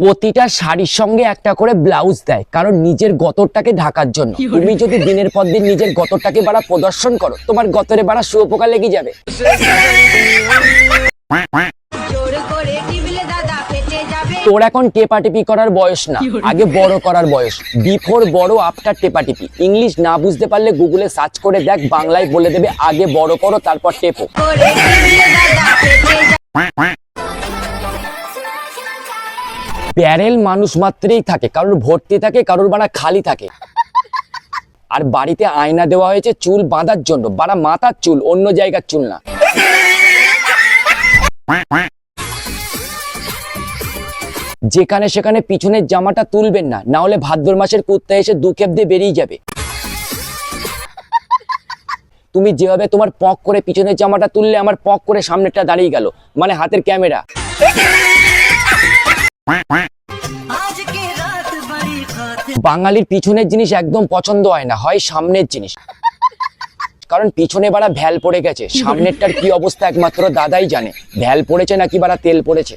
প্রতিটা শাড়ির সঙ্গে একটা করে ব্লাউজ দেয়, কারণ নিজের গতরটাকে ঢাকার জন্য। তুমি যদি দিনের পর দিন নিজের গতরটাকে বাড়া প্রদর্শন করো, তোমার গতরে বাড়া শুয়োপোকা লেগে যাবে। তোর এখন টেপাটিপি করার বয়স না, আগে বড় করার বয়স। বিফোর বড়, আফটার টেপাটিপি। ইংলিশ না বুঝতে পারলে গুগলে সার্চ করে দেখ, বাংলায় বলে দেবে আগে বড় করো তারপর টেপো। ব্যারেল মানুষ মাত্রেই থাকে, কারোর ভর্তি থাকে, কারোর বাড়া খালি থাকে। আর বাড়িতে আয়না দেওয়া হয়েছে চুল বাঁধার জন্য, বাড়া মাথার চুল, অন্য জায়গার চুল না। যেখানে সেখানে পিছনের জামাটা তুলবেন না, না হলে ভাদ্র মাসের কুত্তা এসে দুখেপ দিয়ে বেরিয়ে যাবে। তুমি যেভাবে তোমার পক করে পিছনের জামাটা তুললে, আমার পক করে সামনেরটা দাঁড়িয়ে গেল, মানে হাতের ক্যামেরা। বাঙালির পিছনের জিনিস একদম পছন্দ হয় না, হয় সামনের জিনিস। কারণ পিছনে বাড়া ভ্যাল পড়ে গেছে, সামনেরটার কি অবস্থা একমাত্র দাদাই জানে, ভ্যাল পড়েছে নাকি বাড়া তেল পড়েছে।